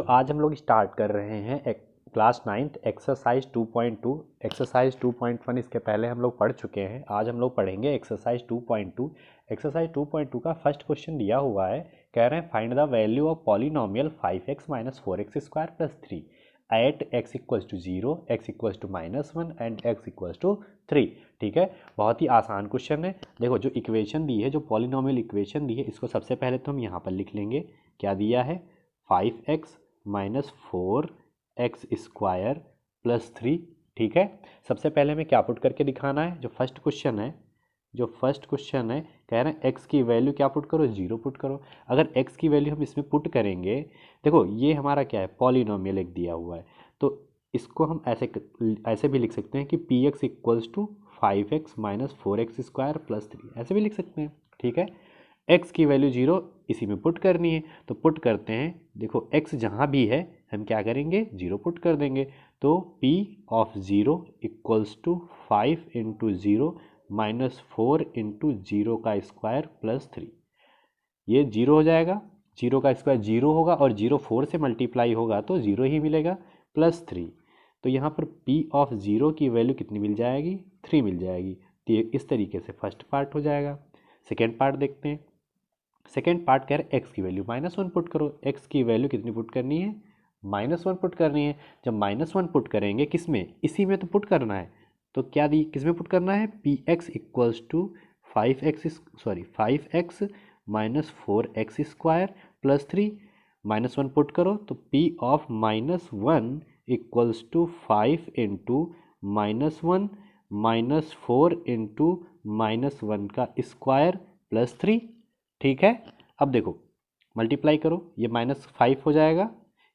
आज हम लोग स्टार्ट कर रहे हैं क्लास 9th एक्सरसाइज 2.2। एक्सरसाइज 2.1 इसके पहले हम लोग पढ़ चुके हैं। आज हम लोग पढ़ेंगे एक्सरसाइज 2.2। एक्सरसाइज 2.2 का फर्स्ट क्वेश्चन दिया हुआ है, कह रहे हैं find the value of polynomial 5x minus 4x square plus 3 at x equals to 0, x equals to -1 and x equals to 3। ठीक है, बहुत ही आसान क्वेश्चन है। देखो जो इक्वेशन दी है, जो पॉलिनोमियल इक्वेशन दी है, इसको सबसे पहले तो हम यहाँ पर लिख लेंगे। क्या दिया है? 5x minus 4x square plus 3। ठीक है, सबसे पहले हमें क्या पुट करके दिखाना है? जो फर्स्ट क्वेश्चन है, कह रहे हैं x की वैल्यू क्या पुट करो? 0 पुट करो। अगर x की वैल्यू हम इसमें पुट करेंगे, देखो ये हमारा क्या है? पॉलिनोमियल एक दिया हुआ है, तो इसको हम ऐसे भी लिख सकते हैं कि px equals to 5x minus 4x square plus 3, ऐसे भी लिख सकते हैं। ठीक है, x की वैल्यू 0 इसी में पुट करनी है, तो पुट करते हैं। देखो x जहाँ भी है हम क्या करेंगे? 0 पुट कर देंगे। तो p of 0 equals to 5 into 0 minus 4 into 0 का स्क्वायर प्लस 3। ये 0 हो जाएगा, 0 का स्क्वायर 0 होगा और 0 4 से मल्टीप्लाई होगा तो 0 ही मिलेगा प्लस 3। तो यहाँ पर p ऑफ 0 की वैल्यू कितनी मिल जाएगी? 3 मिल जाएगी। तो ये इस तरीके से फर्स्ट पार्ट हो जाएगा। सेकेंड पार्ट देखते हैं। सेकेंड पार्ट कह रहे x की वैल्यू -1 पुट करो। x की वैल्यू कितनी पुट करनी है? -1 पुट करनी है। जब -1 पुट करेंगे, किस में? इसी में तो पुट करना है। तो क्या दी, किस में पुट करना है? px equals to 5x minus 4x square plus 3। -1 put करो तो p of -1 equals to 5 into -1 minus 4 into -1 का स्क्वायर प्लस 3। ठीक है, अब देखो मल्टीप्लाई करो, ये -5 हो जाएगा,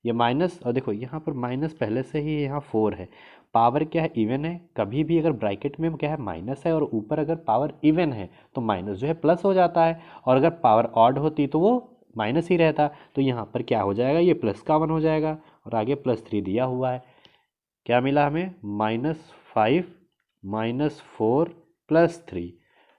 ये माइनस, और देखो यहाँ पर माइनस पहले से ही यहाँ 4 है। पावर क्या है? इवन है। कभी भी अगर ब्रैकेट में क्या है? माइनस है, और ऊपर अगर पावर इवन है तो माइनस जो है प्लस हो जाता है, और अगर पावर ऑड होती तो वो माइनस ही रहता। तो यहाँ पर क्या हो जाएगा? ये प्लस का 1 हो जाएगा, और आगे +3 दिया हुआ है। क्या मिला हमें? -5 -4 +3।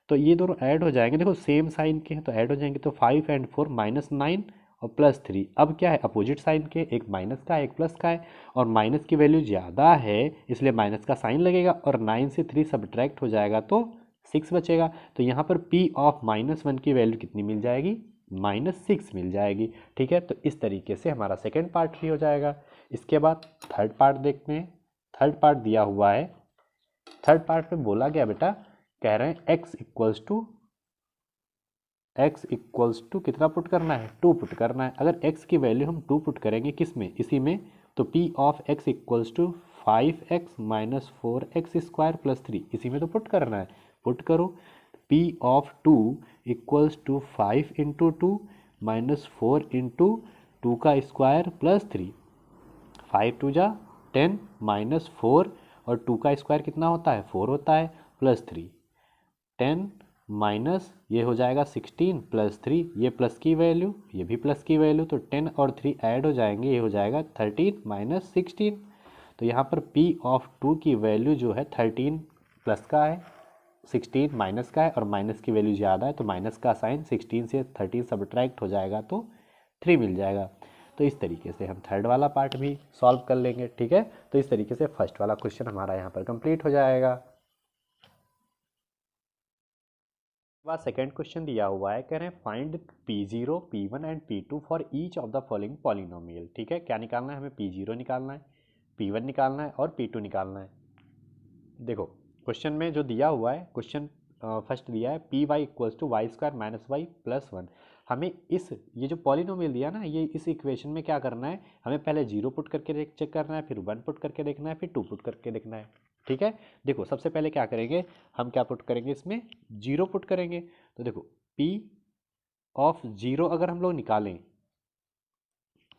तो ये दोनों ऐड हो जाएंगे, देखो सेम साइन के हैं तो ऐड हो जाएंगे। तो 5 एंड 4 -9 और +3। अब क्या है? अपोजिट साइन के, एक माइनस का एक प्लस का है, और माइनस की वैल्यू ज़्यादा है इसलिए माइनस का साइन लगेगा, और 9 से 3 सब्ट्रैक्ट हो जाएगा तो 6 बचेगा। तो यहाँ पर p ऑफ -1 की वैल्यू कितनी मिल जाएगी? -6 मिल जाएगी। ठीक है, तो इस तरीके से हमारा सेकेंड पार्ट भी हो जाएगा। इसके बाद थर्ड पार्ट देखते हैं। थर्ड पार्ट दिया हुआ है। थर्ड पार्ट में बोला गया बेटा, कह रहे हैं x इक्वल्स टू कितना पुट करना है? 2 पुट करना है। अगर x की वैल्यू हम 2 पुट करेंगे, किस में? इसी में, तो p of x equals to 5x minus 4x square plus 3, इसी में तो पुट करना है। पुट करो, p of 2 equals to 5 into 2 minus 4 into 2 का स्क्वायर प्लस 3। 5 2 जा 10 माइनस 4, और 2 का स्क्वायर कितना होता है? 4 होता है, प्लस 3। 10 माइनस ये हो जाएगा 16 प्लस 3, ये प्लस की वैल्यू, ये भी प्लस की वैल्यू, तो 10 और 3 ऐड हो जाएंगे, ये हो जाएगा 13 माइनस 16। तो यहाँ पर p ऑफ 2 की वैल्यू जो है 13 प्लस का है, 16 माइनस का है, और माइनस की वैल्यू ज़्यादा है तो माइनस का साइन, 16 से 13 सब्ट्रैक्ट हो जाएगा तो 3 मिल जाएगा। तो इस तरीके से हम थर्ड वाला पार्ट भी सॉल्व कर लेंगे। ठीक है, तो इस तरीके से फर्स्ट वाला क्वेश्चन हमारा यहाँ पर कंप्लीट हो जाएगा। बाद सेकेंड क्वेश्चन दिया हुआ है, कह रहे हैं find p0 p1 and p2 for each of the following polynomial. ठीक है, क्या निकालना है? हमें p0 निकालना है, p1 निकालना है और p2 निकालना है। देखो क्वेश्चन में जो दिया हुआ है, क्वेश्चन फर्स्ट दिया है P Y equals to Y square minus Y plus 1। हमें ये जो पॉलिनोमियल दिया ना, ये इस इक्वेशन में क्या करना है? हमें पहले 0 पुट करके चेक करना है, फिर 1 पुट करके देखना है, फिर 2 पुट करके देखना है। ठीक है, देखो सबसे पहले क्या करेंगे? हम क्या पुट करेंगे? इसमें 0 पुट करेंगे। तो देखो p ऑफ 0 अगर हम लोग निकालें,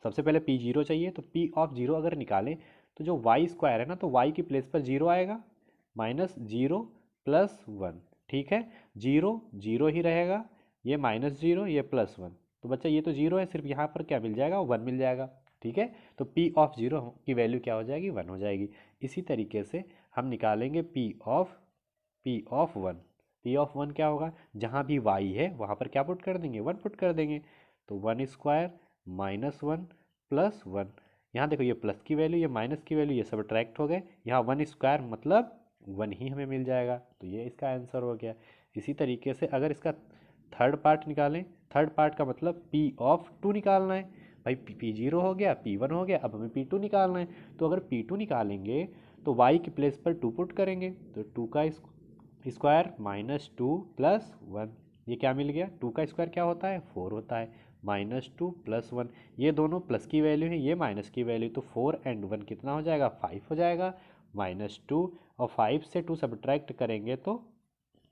सबसे पहले p0 चाहिए, तो p ऑफ 0 अगर निकालें तो जो वाई स्क्वायर है ना, तो y की प्लेस पर 0 आएगा, -0 प्लस 1। ठीक है, 0 0 ही रहेगा, ये -0 ये +1। तो बच्चा ये तो 0 है, सिर्फ यहाँ पर क्या मिल जाएगा? 1 मिल जाएगा। ठीक है, तो p ऑफ 0 की वैल्यू क्या हो जाएगी? 1 हो जाएगी। इसी तरीके से हम निकालेंगे p ऑफ 1। p ऑफ 1 क्या होगा? जहाँ भी y है वहाँ पर क्या पुट कर देंगे? 1 पुट कर देंगे। तो 1 स्क्वायर -1 प्लस वन। यहाँ देखो ये प्लस की वैल्यू, ये माइनस की वैल्यू, ये सब्ट्रैक्ट हो गए, यहाँ वन स्क्वायर मतलब वन ही हमें मिल जाएगा, तो ये इसका आंसर हो गया। इसी तरीके से अगर इसका थर्ड पार्ट निकालें, थर्ड पार्ट का मतलब पी ऑफ टू निकालना है। भाई पी जीरो हो गया, पी वन हो गया, अब हमें पी टू निकालना है। तो अगर पी टू निकालेंगे तो वाई की प्लेस पर टू पुट करेंगे, तो टू का square minus two plus one, ये क्या मिल गया, टू का स्क्वायर क्या होता है, फोर होता है, माइनस टू प्लस वन, ये दोनों प्लस की वैल्यू है, ये माइनस की वैल्यू, तो फोर एंड वन कितना हो जाएगा, फाइव हो जाएगा, माइनस टू और फाइव से टू सब्ट्रैक्ट करेंगे तो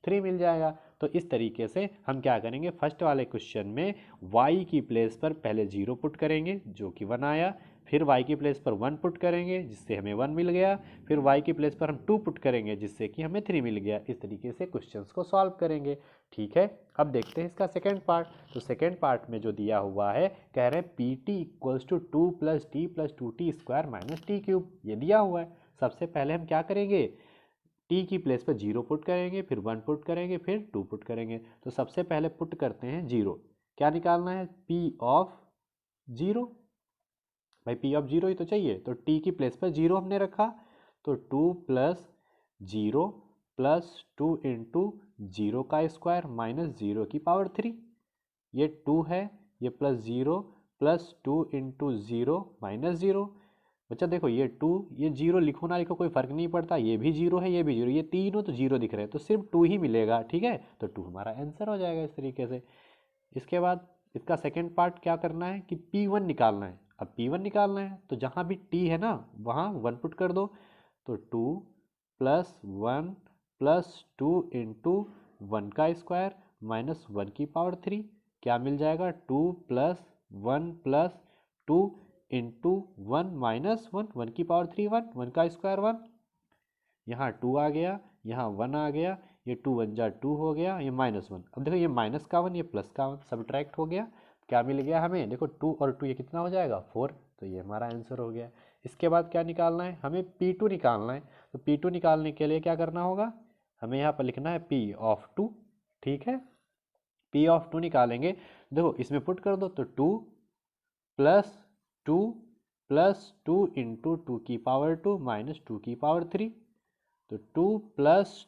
थ्री मिल जाएगा। तो इस तरीके से हम क्या करेंगे, फर्स्ट वाले क्वेश्चन में y की प्लेस पर पहले जीरो पुट करेंगे जो कि वन आया, फिर y की प्लेस पर वन पुट करेंगे जिससे हमें वन मिल गया, फिर y की प्लेस पर हम टू पुट करेंगे जिससे कि हमें थ्री मिल गया। इस तरीके से क्वेश्चंस को सॉल्व करेंगे। ठीक है, अब देखते हैं इसका सेकेंड पार्ट। तो सेकेंड पार्ट में जो दिया हुआ है, कह रहे हैं P T equals to two plus two T square minus T cube, ये दिया हुआ है। सबसे पहले हम क्या करेंगे, टी की प्लेस पर जीरो पुट करेंगे, फिर वन पुट करेंगे, फिर टू पुट करेंगे। तो सबसे पहले पुट करते हैं जीरो, क्या निकालना है, पी ऑफ जीरो। भाई पी ऑफ जीरो ही तो चाहिए, तो टी की प्लेस पर जीरो हमने रखा, तो two plus zero plus two into zero का स्क्वायर माइनस जीरो की पावर थ्री, ये टू है, ये plus zero plus two into zero minus zero. बच्चा देखो ये टू, ये जीरो लिखो ना लिखो कोई फर्क नहीं पड़ता, ये भी जीरो है, ये भी जीरो, ये तीनों तो जीरो दिख रहे हैं, तो सिर्फ टू ही मिलेगा। ठीक है, तो टू हमारा आंसर हो जाएगा इस तरीके से। इसके बाद इसका सेकेंड पार्ट क्या करना है कि पी वन निकालना है। अब पी वन निकालना है तो जहाँ भी टी है ना वहाँ वन पुट कर दो, तो two plus one plus two into one का स्क्वायर माइनस वन की पावर थ्री, क्या मिल जाएगा, two plus one plus two into one minus one, one की पावर थ्री वन, वन का स्क्वायर वन, यहाँ टू आ गया, यहाँ वन आ गया, ये टू वन जा टू हो गया, ये माइनस वन। अब देखो ये माइनस का वन, ये प्लस का वन, सब्ट्रैक्ट हो गया, क्या मिल गया हमें, देखो टू और टू ये कितना हो जाएगा, फोर, तो ये हमारा आंसर हो गया। इसके बाद क्या निकालना है, हमें पी टू निकालना है। तो पी टू निकालने के लिए क्या करना होगा, हमें यहाँ पर लिखना है पी ऑफ टू। ठीक है, पी ऑफ टू निकालेंगे, देखो इसमें पुट कर दो, तो to plus to plus two into two की पावर टू माइनस टू की पावर थ्री, तो टू प्लस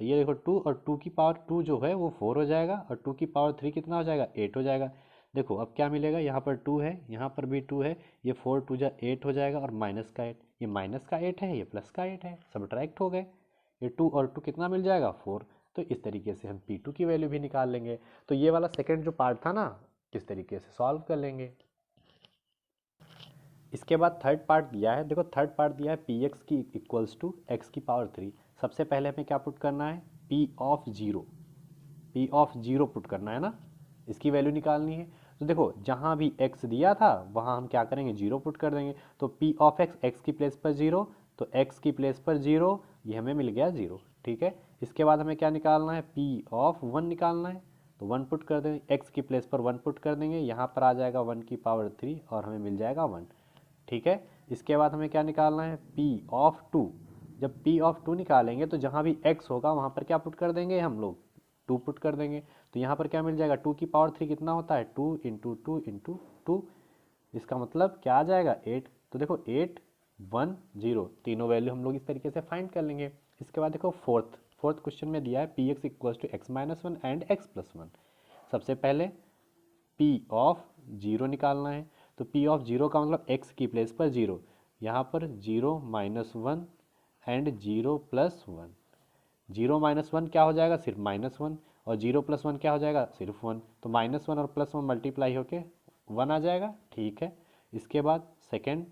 ये देखो टू और टू की पावर टू जो है वो फोर हो जाएगा, और टू की पावर थ्री कितना हो जाएगा, एट हो जाएगा। देखो अब क्या मिलेगा, यहाँ पर टू है, यहाँ पर भी टू है, ये फोर टू जा एट हो जाएगा, और माइनस का एट, ये माइनस का एट है, ये प्लस का एट है, सब्ट्रैक्ट हो गए, ये टू और टू कितना मिल जाएगा, फोर। तो इस तरीके से हम पी टू की वैल्यू भी निकाल लेंगे। तो ये वाला सेकेंड जो पार्ट था ना, किस तरीके से सॉल्व कर लेंगे। इसके बाद थर्ड पार्ट दिया है, देखो थर्ड पार्ट दिया है पी एक्स की इक्वल्स टू एक्स की पावर थ्री। सबसे पहले हमें क्या पुट करना है, P of zero, P of zero put करना है ना, इसकी वैल्यू निकालनी है। तो देखो जहाँ भी एक्स दिया था वहाँ हम क्या करेंगे, जीरो पुट कर देंगे। तो पी ऑफ एक्स, एक्स की प्लेस पर जीरो, तो एक्स की प्लेस पर जीरो, ये हमें मिल गया जीरो। ठीक है, इसके बाद हमें क्या निकालना है, पी ऑफ वन निकालना है, तो वन पुट कर देंगे, एक्स की प्लेस पर वन पुट कर देंगे, यहाँ पर आ जाएगा वन की पावर थ्री और हमें मिल जाएगा वन। ठीक है, इसके बाद हमें क्या निकालना है, P ऑफ टू। जब P ऑफ टू निकालेंगे तो जहाँ भी x होगा वहाँ पर क्या पुट कर देंगे हम लोग, टू पुट कर देंगे। तो यहाँ पर क्या मिल जाएगा, टू की पावर थ्री कितना होता है, two into two into two, इसका मतलब क्या आ जाएगा, एट। तो देखो एट वन जीरो, तीनों वैल्यू हम लोग इस तरीके से फाइंड कर लेंगे। इसके बाद देखो फोर्थ क्वेश्चन में दिया है P X equals to X minus one and X plus one. सबसे पहले P ऑफ जीरो निकालना है, तो P ऑफ जीरो का मतलब x की प्लेस पर जीरो, यहाँ पर zero minus one and zero plus one, zero minus one क्या हो जाएगा, सिर्फ माइनस वन, और जीरो प्लस वन क्या हो जाएगा, सिर्फ वन। तो माइनस वन और प्लस वन मल्टीप्लाई होके वन आ जाएगा। ठीक है, इसके बाद सेकेंड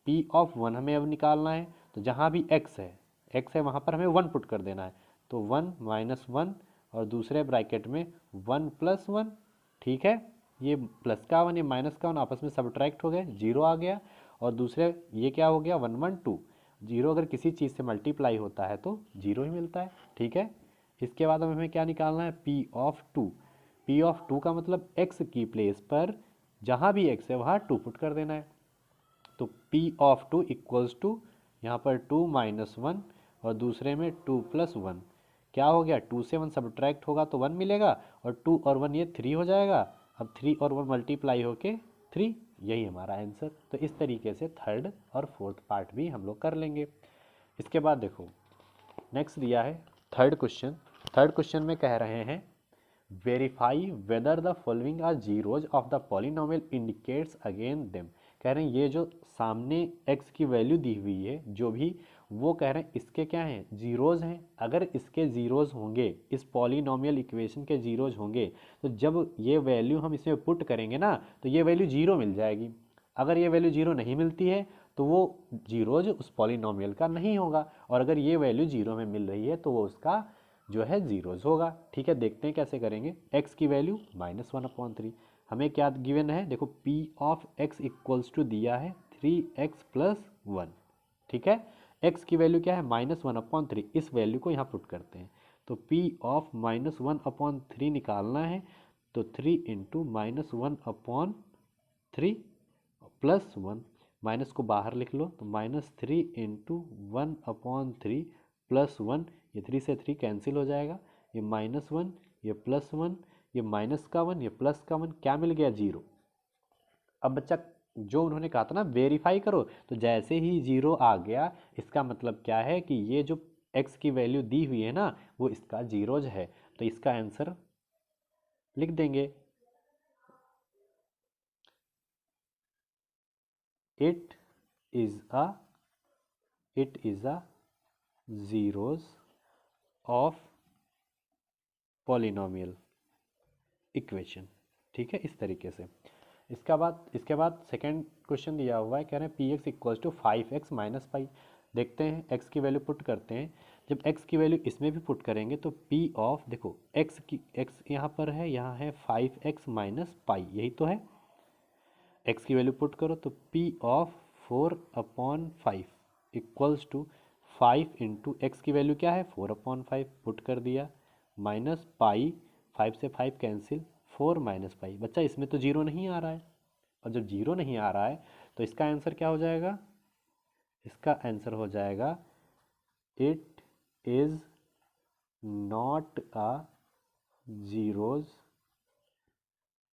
P ऑफ वन हमें अब निकालना है, तो जहाँ भी x है वहाँ पर हमें वन पुट कर देना है, तो वन माइनस वन और दूसरे ब्रैकेट में वन प्लस वन। ठीक है, ये प्लस का वन ये माइनस का वन आपस में सब्ट्रैक्ट हो गए, जीरो आ गया, और दूसरे ये क्या हो गया, वन वन टू, जीरो अगर किसी चीज़ से मल्टीप्लाई होता है तो जीरो ही मिलता है। ठीक है, इसके बाद हमें क्या निकालना है, P of two. P of two का मतलब x की प्लेस पर जहाँ भी x है वहाँ टू पुट कर देना है, तो P of two equals to यहाँ पर टू माइनस वन और दूसरे में टू प्लस वन, क्या हो गया, टू से वन सब्ट्रैक्ट होगा तो वन मिलेगा, और टू और वन ये थ्री हो जाएगा। अब थ्री और वन मल्टीप्लाई होके थ्री, यही हमारा आंसर। तो इस तरीके से थर्ड और फोर्थ पार्ट भी हम लोग कर लेंगे। इसके बाद देखो नेक्स्ट दिया है थर्ड क्वेश्चन। थर्ड क्वेश्चन में कह रहे हैं verify whether the following are zeroes of the polynomial indicates again them. कह रहे हैं ये जो सामने x की वैल्यू दी हुई है जो भी, वो कह रहे हैं इसके क्या हैं, जीरोज हैं। अगर इसके जीरोज होंगे, इस पॉलिनोमियल इक्वेशन के जीरोज होंगे, तो जब ये वैल्यू हम इसमें पुट करेंगे ना तो ये वैल्यू जीरो मिल जाएगी। अगर ये वैल्यू जीरो नहीं मिलती है तो वो जीरोज उस पॉलिनोमियल का नहीं होगा, और अगर ये वैल्यू जीरो में मिल रही है तो वो उसका जो है जीरोज होगा। ठीक है, देखते हैं कैसे करेंगे। x की वैल्यू -1/3, हमें क्या गिवन है, देखो p of x equals to दिया है 3x + 1। ठीक है, x की वैल्यू क्या है -1/3, इस वैल्यू को यहाँ पुट करते हैं। तो p ऑफ -1/3 निकालना है, तो 3 × -1/3 + 1, माइनस को बाहर लिख लो तो -3 × 1/3 + 1, ये 3 से 3 कैंसिल हो जाएगा, ये -1 ये +1 ये माइनस का 1 ये प्लस का 1, क्या मिल गया, जीरो। अब बच्चा जो उन्होंने कहा था ना वेरीफाई करो, तो जैसे ही जीरो आ गया इसका मतलब क्या है कि ये जो x की वैल्यू दी हुई है ना वो इसका जीरोज है। तो इसका आंसर लिख देंगे, it is a zeros of polynomial equation. ठीक है, इस तरीके से। इसके बाद सेकेंड क्वेश्चन दिया हुआ है, कह रहे हैं P X equals to 5x - pi. देखते हैं x की वैल्यू पुट करते हैं। जब x की वैल्यू इसमें भी पुट करेंगे तो p ऑफ, देखो x यहाँ पर है, यहाँ है 5x - पाई, यही तो है। x की वैल्यू पुट करो तो p of 4/5 equals to 5 × x की वैल्यू क्या है 4/5, पुट कर दिया, माइनस पाई, 5 से 5 कैंसिल, 4 - पाई। बच्चा इसमें तो जीरो नहीं आ रहा है, और जब जीरो नहीं आ रहा है तो इसका आंसर क्या हो जाएगा, इसका आंसर हो जाएगा it is not a zeros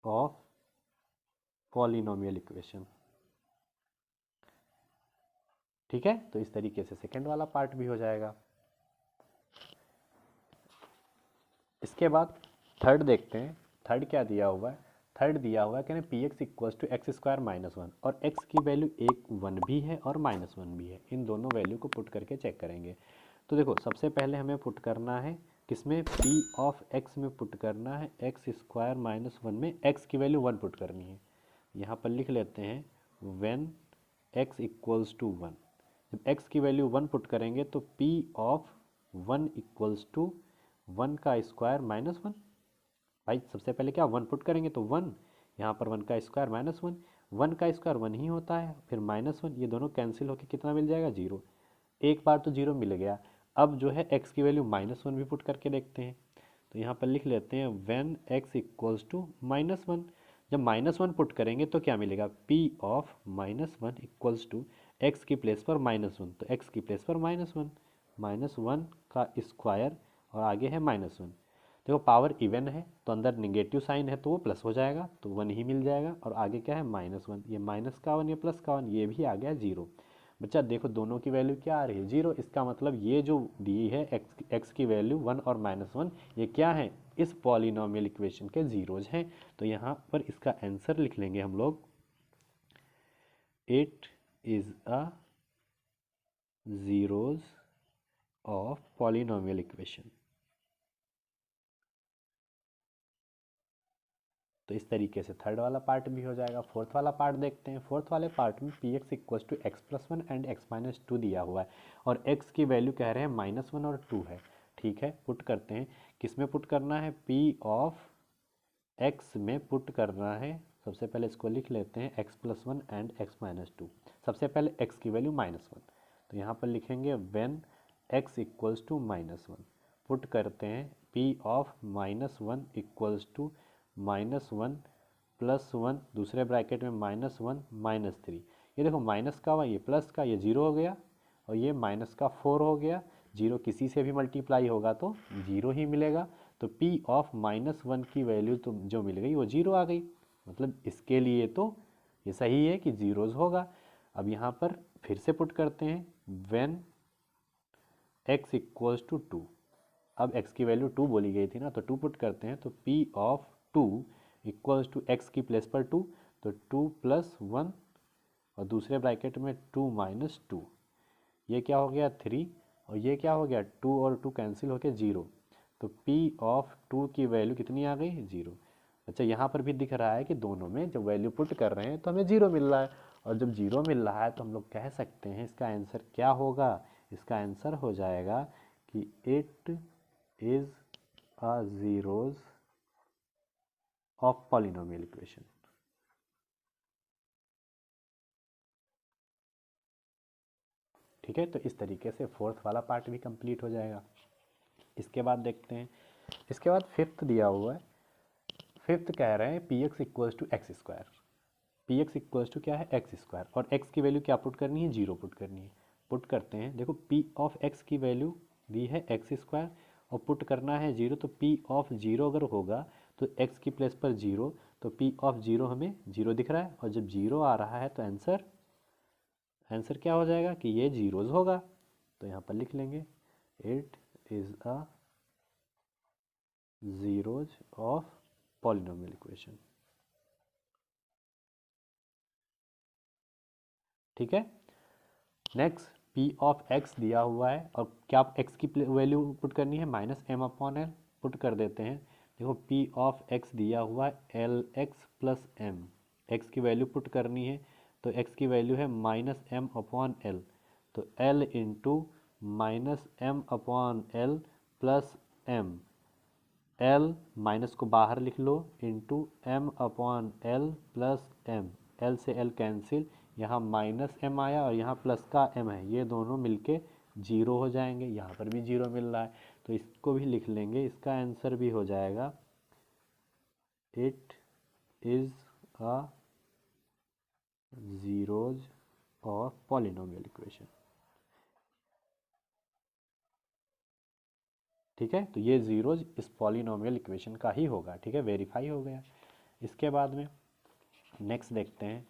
of polynomial equation. ठीक है, तो इस तरीके से सेकेंड वाला पार्ट भी हो जाएगा। इसके बाद थर्ड देखते हैं, थर्ड क्या दिया हुआ है। थर्ड दिया हुआ है कहने P X equals to x² - 1, और x की वैल्यू एक 1 भी है और -1 भी है। इन दोनों वैल्यू को पुट करके चेक करेंगे। तो देखो सबसे पहले हमें पुट करना है किसमें, p ऑफ x में पुट करना है, x² - 1 में x की वैल्यू 1 पुट करनी है। यहाँ पर लिख लेते हैं व्हेन x इक्वल्स टू 1। जब x की वैल्यू 1 पुट करेंगे तो p ऑफ 1 इक्वल्स टू 1 का स्क्वायर -1। भाई सबसे पहले क्या 1 पुट करेंगे तो 1, यहाँ पर 1 का स्क्वायर -1, 1 का स्क्वायर 1 ही होता है, फिर -1, ये दोनों कैंसिल होकर कितना मिल जाएगा, जीरो। एक बार तो जीरो मिल गया। अब जो है x की वैल्यू -1 भी पुट करके देखते हैं। तो यहाँ पर लिख लेते हैं व्हेन x इक्वल्स टू -1। जब -1 पुट करेंगे तो क्या मिलेगा, p of -1 equals to x की प्लेस पर -1, तो x की प्लेस पर -1, -1 का स्क्वायर और आगे है -1। देखो पावर इवन है तो अंदर निगेटिव साइन है तो वो प्लस हो जाएगा, तो 1 ही मिल जाएगा, और आगे क्या है -1, ये माइनस का 1 ये प्लस का 1, ये भी आ गया जीरो। बच्चा देखो दोनों की वैल्यू क्या आ रही है, जीरो। इसका मतलब ये जो दी है x की वैल्यू 1 और -1, ये क्या है, इस पॉलिनोमियल इक्वेशन के जीरोज हैं। तो यहाँ पर इसका आंसर लिख लेंगे हम लोग, it is a zeros of polynomial equation. तो इस तरीके से थर्ड वाला पार्ट भी हो जाएगा। फोर्थ वाला पार्ट देखते हैं। फोर्थ वाले पार्ट में P X equals to x+1 and x-2 दिया हुआ है, और x की वैल्यू कह रहे हैं -1 और 2 है। ठीक है, पुट करते हैं। किस में पुट करना है, p ऑफ x में पुट करना है। सबसे पहले इसको लिख लेते हैं x+1 एंड x-2। सबसे पहले x की वैल्यू -1, तो यहाँ पर लिखेंगे when x equals to -1, put करते हैं p ऑफ -1 इक्वल्स टू -1 + 1, दूसरे ब्रैकेट में -1 -3। ये देखो माइनस का हुआ, ये प्लस का, ये जीरो हो गया, और ये -4 हो गया। जीरो किसी से भी मल्टीप्लाई होगा तो जीरो ही मिलेगा। तो p ऑफ -1 की वैल्यू तो जो मिल गई वो जीरो आ गई। मतलब इसके लिए तो ये सही है कि जीरोज़ होगा। अब यहाँ पर फिर से पुट करते हैं व्हेन x इक्वल्स टू 2। अब x की वैल्यू 2 बोली गई थी ना, तो 2 पुट करते हैं, तो p of 2 equals to x की प्लेस पर 2, तो 2 प्लस 1 और दूसरे ब्रैकेट में 2 माइनस 2, ये क्या हो गया 3, और ये क्या हो गया 2 और 2 कैंसिल हो गया 0, तो p ऑफ 2 की वैल्यू कितनी आ गई 0। अच्छा, यहाँ पर भी दिख रहा है कि दोनों में जब वैल्यू पुट कर रहे हैं तो हमें 0 मिल रहा है, और जब 0 मिल रहा है तो हम लोग कह सकते हैं इसका आंसर क्या होगा। इसका आंसर हो जाएगा कि it is a zeroes of polynomial equation. ठीक है, तो इस तरीके से फोर्थ वाला पार्ट भी कंप्लीट हो जाएगा। इसके बाद देखते हैं, इसके बाद फिफ्थ दिया हुआ है। फिफ्थ कह रहे हैं P X equals to X square. P X equals to क्या है एक्स स्क्वायर, और एक्स की वैल्यू क्या पुट करनी है 0 पुट करनी है। पुट करते हैं, देखो पी ऑफ एक्स की वैल्यू दी है एक्स स्क्वायर और पुट करना है 0, तो पी ऑफ 0 अगर होगा तो एक्स की प्लेस पर 0, तो पी ऑफ 0 हमें 0 दिख रहा है, और जब 0 आ रहा है तो आंसर क्या हो जाएगा कि ये जीरोज़ होगा। तो यहाँ पर लिख लेंगे it is a zeroes of polynomial equation. ठीक है, नेक्स्ट पी ऑफ एक्स दिया हुआ है, और क्या एक्स की वैल्यू पुट करनी है minus M upon L, put कर देते हैं। देखो पी ऑफ एक्स दिया हुआ है L X plus M, X की वैल्यू पुट करनी है, तो एक्स की वैल्यू है माइनस एम अपॉन एल, तो L into minus M upon L plus M, L minus को बाहर लिख लो into M upon L plus M, L से एल कैंसिल, यहाँ माइनस एम आया और यहाँ प्लस का एम है, ये दोनों मिलके जीरो हो जाएंगे। यहाँ पर भी जीरो मिल रहा है तो इसको भी लिख लेंगे, इसका आंसर भी हो जाएगा it is a zeroes of polynomial equation. ठीक है, तो ये ज़ीरोज़ इस पॉलिनोमियल इक्वेशन का ही होगा। ठीक है, वेरीफाई हो गया। इसके बाद में नेक्स्ट देखते हैं,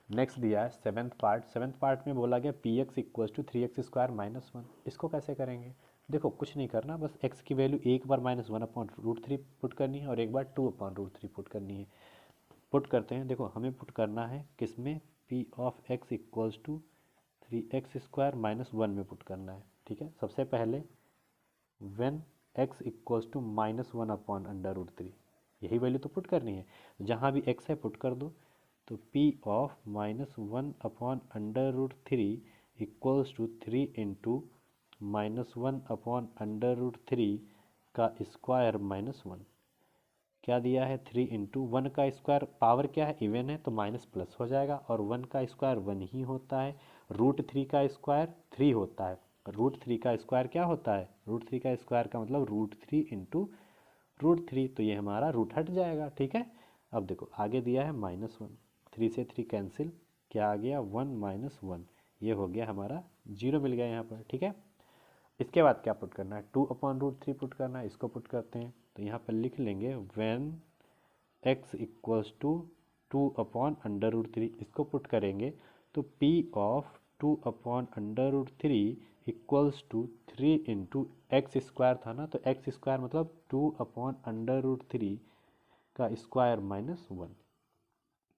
नेक्स्ट दिया है सेवन्थ पार्ट। सेवन्थ पार्ट में बोला गया P X equals to 3x square minus 1। इसको कैसे करेंगे, देखो कुछ नहीं करना, बस x की वैल्यू एक बार माइनस 1 अपॉन रूट 3 पुट करनी है और एक बार 2 अपॉन रूट 3 पुट करनी है। पुट करते हैं, देखो हमें पुट करना है किस में, p of x equals to 3x square minus 1 में पुट करना है। ठीक है, सबसे पहले when x equals to minus 1 upon under root 3, यही वैल्यू तो पुट करनी है, जहाँ भी x है पुट कर दो, तो p of minus 1 upon under root 3 equals to 3 into minus 1 upon under root 3 का स्क्वायर माइनस 1। क्या दिया है 3 इंटू 1 का स्क्वायर, पावर क्या है इवन है तो माइनस प्लस हो जाएगा, और 1 का स्क्वायर 1 ही होता है, रूट 3 का स्क्वायर 3 होता है, रूट 3 का स्क्वायर क्या होता है, रूट 3 का स्क्वायर का मतलब रूट 3 इंटू रूट 3, तो ये हमारा रूट हट जाएगा। ठीक है, अब देखो आगे दिया है माइनस 1, 3 से 3 कैंसिल, क्या आ गया 1 माइनस 1, ये हो गया हमारा 0 मिल गया यहाँ पर। ठीक है, इसके बाद क्या पुट करना है, 2 अपॉन रूट 3 पुट करना है, इसको पुट करते हैं, तो यहाँ पर लिख लेंगे when x equals to 2 upon under root 3, इसको पुट करेंगे तो p of 2 upon under root 3 equals to 3 into X square था ना, तो एक्स स्क्वायर मतलब 2 अपॉन अंडर रूट 3 का स्क्वायर माइनस 1,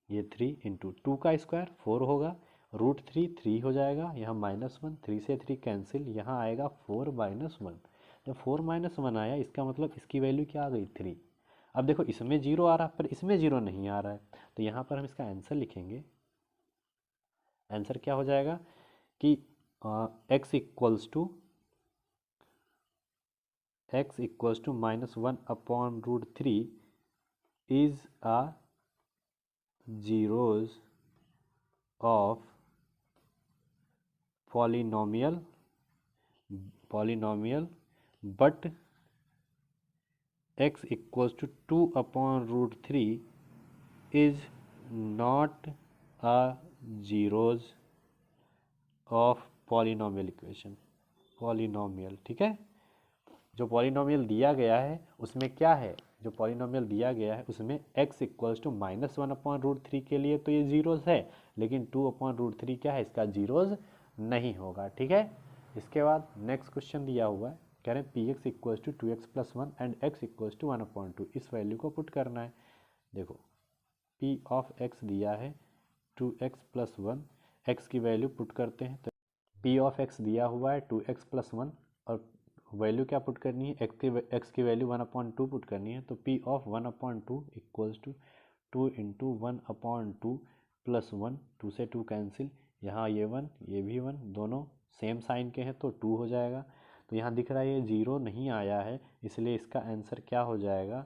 ये 3 इंटू 2 का स्क्वायर 4 होगा, रूट 3 3 हो जाएगा, यहाँ माइनस 1, 3 से 3 कैंसिल, यहाँ आएगा 4 माइनस 1। जब 4 माइनस 1 आया इसका मतलब इसकी वैल्यू क्या आ गई 3। अब देखो इसमें 0 आ रहा है पर इसमें 0 नहीं आ रहा है, तो यहाँ पर हम इसका आंसर लिखेंगे, आंसर क्या हो जाएगा कि x equals to minus 1 upon root 3 is a zeroes of polynomial but x equals to 2 upon root 3 is not a zeroes of polynomial equation. Polynomial, ठीक है, जो पॉलिनोमियल दिया गया है उसमें क्या है, जो पॉलिनोमियल दिया गया है उसमें x इक्वल्स टू -1/√3 के लिए तो ये जीरोज़ है, लेकिन 2/√3 क्या है, इसका जीरोज़ नहीं होगा। ठीक है। इसके बाद नेक्स्ट क्वेश्चन दिया हुआ है, कह रहे हैं P X equals to 2x+1 and x equals to 1/2। इस वैल्यू को पुट करना है। देखो p ऑफ x दिया है 2x+1, x की वैल्यू पुट करते हैं तो p ऑफ x दिया हुआ है 2x+1 और वैल्यू क्या पुट करनी है, x की वैल्यू 1/2 पुट करनी है। तो p of 1/2 equals to 2 into 1/2 plus 1, 2 से 2 कैंसिल, यहाँ ये 1 ये भी 1, दोनों सेम साइन के हैं तो 2 हो जाएगा। तो यहाँ दिख रहा है ये 0 नहीं आया है, इसलिए इसका आंसर क्या हो जाएगा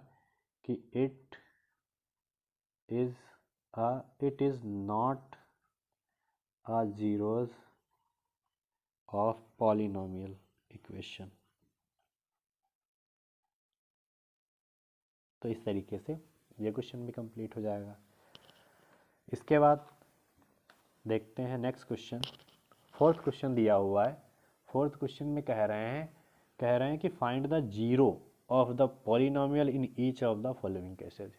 कि it is not a zeros of polynomial equation. तो इस तरीके से ये क्वेश्चन भी कंप्लीट हो जाएगा। इसके बाद देखते हैं नेक्स्ट क्वेश्चन। फोर्थ क्वेश्चन दिया हुआ है। फोर्थ क्वेश्चन में कह रहे हैं कि find the zero of the polynomial in each of the following cases.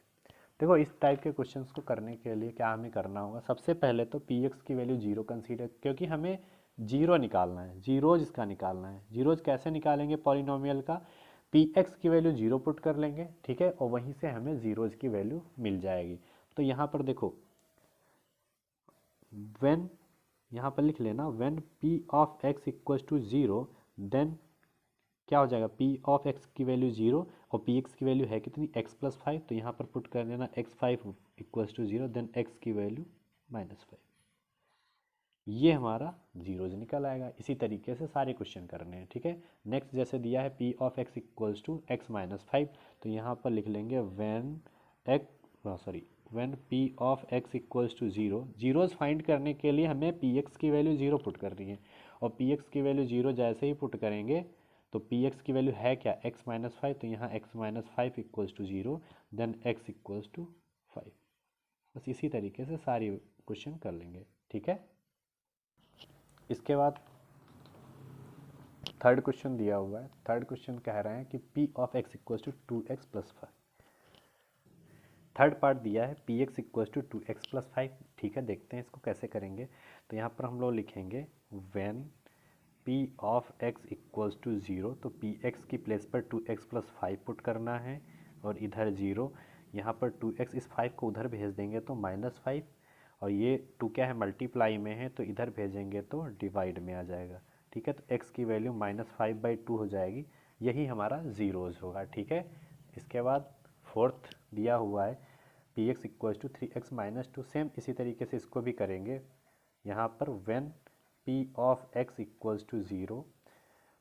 देखो इस टाइप के क्वेश्चंस को करने के लिए क्या हमें करना होगा, सबसे पहले तो पी एक्स की वैल्यू जीरो कंसीडर, क्योंकि हमें जीरो निकालना है, जीरोज इसका निकालना है। जीरोज कैसे निकालेंगे पॉलिनोमियल का, पी एक्स की वैल्यू जीरो पुट कर लेंगे, ठीक है, और वहीं से हमें जीरोज की वैल्यू मिल जाएगी। तो यहाँ पर देखो व्हेन, यहाँ पर लिख लेना when P of X equals to zero, then क्या हो जाएगा, पी ऑफ एक्स की वैल्यू जीरो और पी एक्स की वैल्यू है कितनी, x+5, तो यहाँ पर पुट कर देना x5 equals to zero, then x की वैल्यू -5। ये हमारा जीरोज निकल आएगा। इसी तरीके से सारे क्वेश्चन करने हैं। ठीक है। नेक्स्ट जैसे दिया है P of X equals to x-5, तो यहाँ पर लिख लेंगे when P of X equals to zero. Zeroes find करने के लिए हमें पी एक्स की वैल्यू ज़ीरो पुट करनी है, और पी एक्स की वैल्यू ज़ीरो जैसे ही पुट करेंगे तो पी एक्स की वैल्यू है क्या, x-5, तो यहाँ x-5 equals to zero, then x equals to 5। बस इसी तरीके से सारी क्वेश्चन कर लेंगे। ठीक है। इसके बाद थर्ड क्वेश्चन दिया हुआ है। थर्ड क्वेश्चन कह रहे हैं कि p of x equals to 2x+5। Third part दिया है P X equals to 2x+5। ठीक है, देखते हैं इसको कैसे करेंगे। तो यहाँ पर हम लोग लिखेंगे when p of x equals to zero, तो पी एक्स की प्लेस पर 2x+5 पुट करना है और इधर ज़ीरो, यहाँ पर 2x, इस 5 को उधर भेज देंगे तो -5, और ये 2 क्या है मल्टीप्लाई में है तो इधर भेजेंगे तो डिवाइड में आ जाएगा। ठीक है, तो x की वैल्यू -5/2 हो जाएगी, यही हमारा जीरोज होगा। ठीक है। इसके बाद फोर्थ दिया हुआ है P X equals to 3x-2, same इसी तरीके से इसको भी करेंगे। यहाँ पर when p of x equals to zero,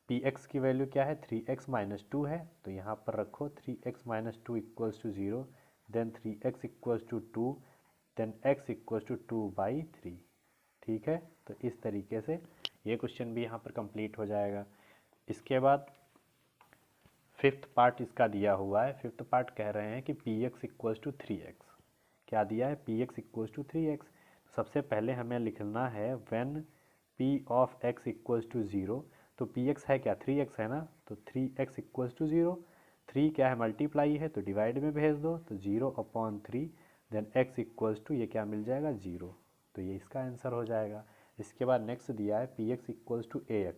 P X की वैल्यू क्या है 3x-2 है, तो यहाँ पर रखो 3x-2 equals to zero, then 3x equals to 2, then x equals to 2/3। ठीक है, तो इस तरीके से ये क्वेश्चन भी यहाँ पर कंप्लीट हो जाएगा। इसके बाद फिफ्थ पार्ट इसका दिया हुआ है। फिफ्थ पार्ट कह रहे हैं कि P X equals to 3x। क्या दिया है, P X equals to 3x। सबसे पहले हमें लिखना है when p of x equals to zero, तो पी एक्स है क्या 3x है ना, तो 3x इक्वल्स टू ज़ीरो, 3 क्या है मल्टीप्लाई है तो डिवाइड में भेज दो, तो 0/3, देन x इक्वल्स टू ये क्या मिल जाएगा 0, तो ये इसका आंसर हो जाएगा। इसके बाद नेक्स्ट दिया है P X equals to ax,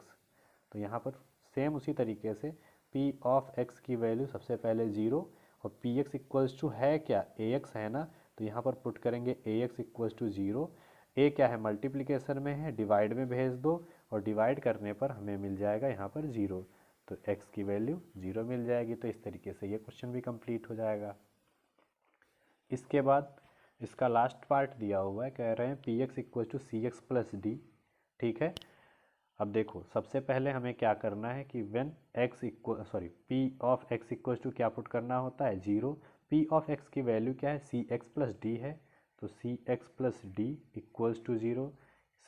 तो यहाँ पर सेम उसी तरीके से p ऑफ x की वैल्यू सबसे पहले 0 और पी एक्स इक्वल्स टू है क्या ax है ना, तो यहाँ पर पुट करेंगे ax इक्वल्स टू 0, a क्या है मल्टीप्लिकेशन में है डिवाइड में भेज दो, और डिवाइड करने पर हमें मिल जाएगा यहाँ पर 0, तो x की वैल्यू 0 मिल जाएगी। तो इस तरीके से ये क्वेश्चन भी कंप्लीट हो जाएगा। इसके बाद इसका लास्ट पार्ट दिया हुआ है, कह रहे हैं P x equal to CX+D। ठीक है। अब देखो सबसे पहले हमें क्या करना है कि when p of x equal to क्या पुट करना होता है 0, p ऑफ x की वैल्यू क्या है CX+D है, तो CX+D equals to 0,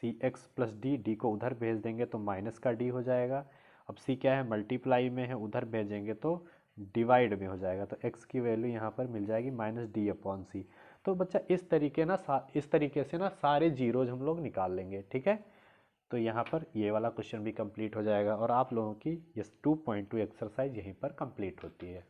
CX+D, D को उधर भेज देंगे तो माइनस का D हो जाएगा। अब C क्या है मल्टीप्लाई में है, उधर भेजेंगे तो डिवाइड में हो जाएगा, तो x की वैल्यू यहाँ पर मिल जाएगी -D/C। तो बच्चा इस तरीके से ना सारे जीरोज हम लोग निकाल लेंगे। ठीक है। तो यहाँ पर ये वाला क्वेश्चन भी कंप्लीट हो जाएगा और आप लोगों की ये 2.2 एक्सरसाइज यहीं पर कंप्लीट होती है।